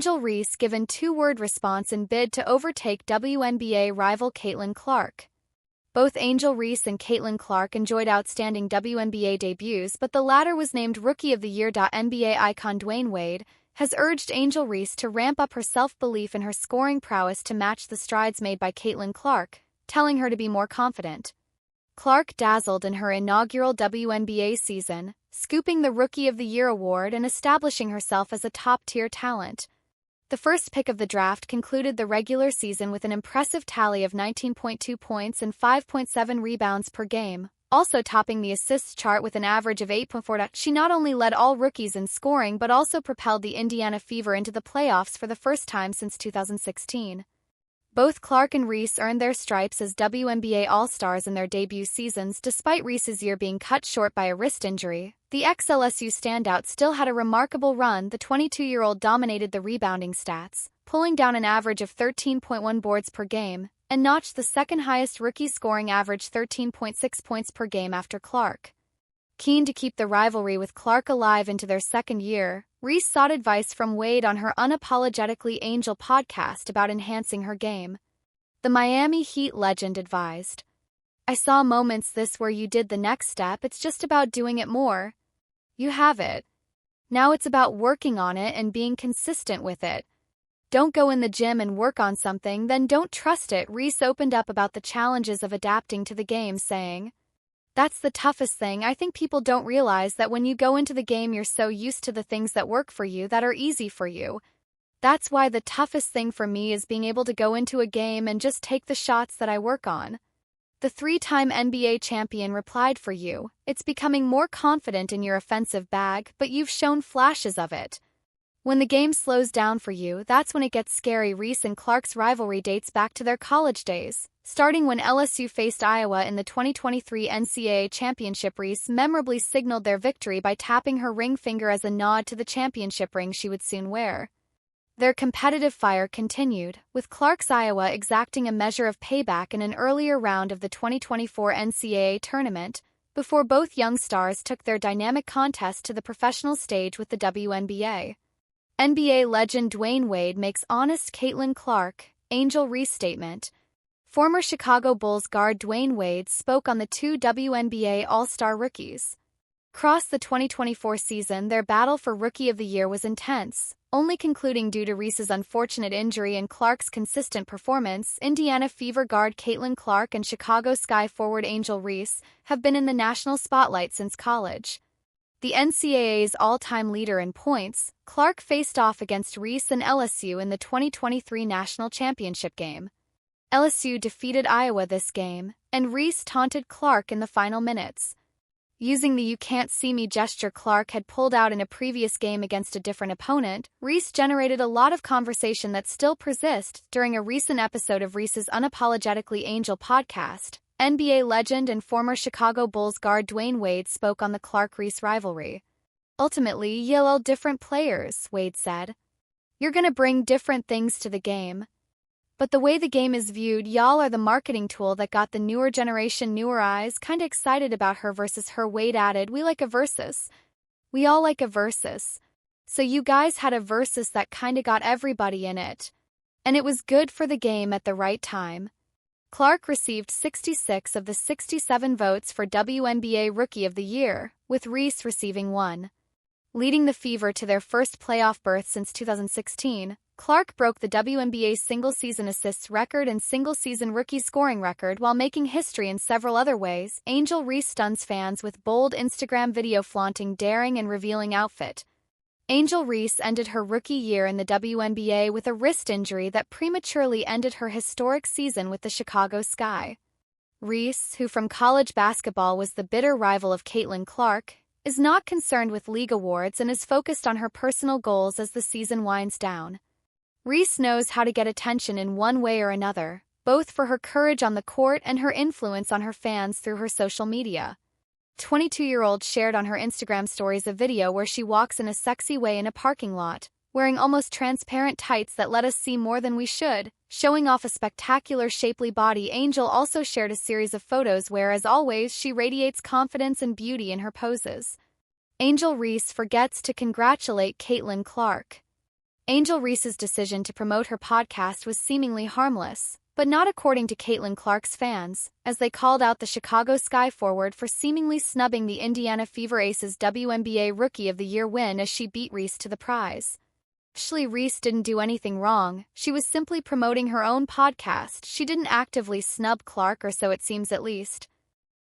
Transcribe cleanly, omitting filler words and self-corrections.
Angel Reese given two-word response in bid to overtake WNBA rival Caitlin Clark. Both Angel Reese and Caitlin Clark enjoyed outstanding WNBA debuts, but the latter was named Rookie of the Year. NBA icon Dwayne Wade has urged Angel Reese to ramp up her self-belief in her scoring prowess to match the strides made by Caitlin Clark, telling her to be more confident. Clark dazzled in her inaugural WNBA season, scooping the Rookie of the Year award and establishing herself as a top-tier talent. The first pick of the draft concluded the regular season with an impressive tally of 19.2 points and 5.7 rebounds per game, also topping the assists chart with an average of 8.4. She not only led all rookies in scoring but also propelled the Indiana Fever into the playoffs for the first time since 2016. Both Clark and Reese earned their stripes as WNBA All-Stars in their debut seasons despite Reese's year being cut short by a wrist injury. The ex-LSU standout still had a remarkable run. The 22-year-old dominated the rebounding stats, pulling down an average of 13.1 boards per game, and notched the second-highest rookie scoring average 13.6 points per game after Clark. Keen to keep the rivalry with Clark alive into their second year, Reese sought advice from Wade on her Unapologetically Angel podcast about enhancing her game. The Miami Heat legend advised, "I saw moments this where you did the next step. It's just about doing it more. You have it. Now it's about working on it and being consistent with it. Don't go in the gym and work on something, then don't trust it." Reese opened up about the challenges of adapting to the game, saying, "That's the toughest thing. I think people don't realize that when you go into the game you're so used to the things that work for you, that are easy for you. That's why the toughest thing for me is being able to go into a game and just take the shots that I work on." The three-time NBA champion replied, "For you, it's becoming more confident in your offensive bag, but you've shown flashes of it. When the game slows down for you, that's when it gets scary." Reese and Clark's rivalry dates back to their college days, starting when LSU faced Iowa in the 2023 NCAA championship. Reese memorably signaled their victory by tapping her ring finger as a nod to the championship ring she would soon wear. Their competitive fire continued, with Clark's Iowa exacting a measure of payback in an earlier round of the 2024 NCAA tournament, before both young stars took their dynamic contest to the professional stage with the WNBA. NBA legend Dwayne Wade makes honest Caitlin Clark, Angel Reese statement. Former Chicago Bulls guard Dwayne Wade spoke on the two WNBA All-Star rookies. Across the 2024 season, their battle for Rookie of the Year was intense, only concluding due to Reese's unfortunate injury and Clark's consistent performance. Indiana Fever guard Caitlin Clark and Chicago Sky forward Angel Reese have been in the national spotlight since college. The NCAA's all-time leader in points, Clark faced off against Reese and LSU in the 2023 national championship game. LSU defeated Iowa this game, and Reese taunted Clark in the final minutes. Using the "you can't see me" gesture Clark had pulled out in a previous game against a different opponent, Reese generated a lot of conversation that still persists. During a recent episode of Reese's Unapologetically Angel podcast, NBA legend and former Chicago Bulls guard Dwayne Wade spoke on the Clark-Reese rivalry. "Ultimately, you're all different players," Wade said. "You're gonna bring different things to the game. But the way the game is viewed, y'all are the marketing tool that got the newer generation newer eyes kinda excited about her versus her." Wade added, "We like a versus. We all like a versus. So you guys had a versus that kinda got everybody in it. And it was good for the game at the right time." Clark received 66 of the 67 votes for WNBA Rookie of the Year, with Reese receiving 1. Leading the Fever to their first playoff berth since 2016, Clark broke the WNBA single-season assists record and single-season rookie scoring record while making history in several other ways. Angel Reese stuns fans with bold Instagram video flaunting daring and revealing outfit. Angel Reese ended her rookie year in the WNBA with a wrist injury that prematurely ended her historic season with the Chicago Sky. Reese, who from college basketball was the bitter rival of Caitlin Clark, is not concerned with league awards and is focused on her personal goals as the season winds down. Reese knows how to get attention in one way or another, both for her courage on the court and her influence on her fans through her social media. 22-year-old shared on her Instagram stories a video where she walks in a sexy way in a parking lot, wearing almost transparent tights that let us see more than we should, showing off a spectacular shapely body. Angel also shared a series of photos where, as always, she radiates confidence and beauty in her poses. Angel Reese forgets to congratulate Caitlin Clark. Angel Reese's decision to promote her podcast was seemingly harmless, but not according to Caitlin Clark's fans, as they called out the Chicago Sky forward for seemingly snubbing the Indiana Fever Aces WNBA Rookie of the Year win as she beat Reese to the prize. Actually, Reese didn't do anything wrong. She was simply promoting her own podcast. She didn't actively snub Clark, or so it seems at least.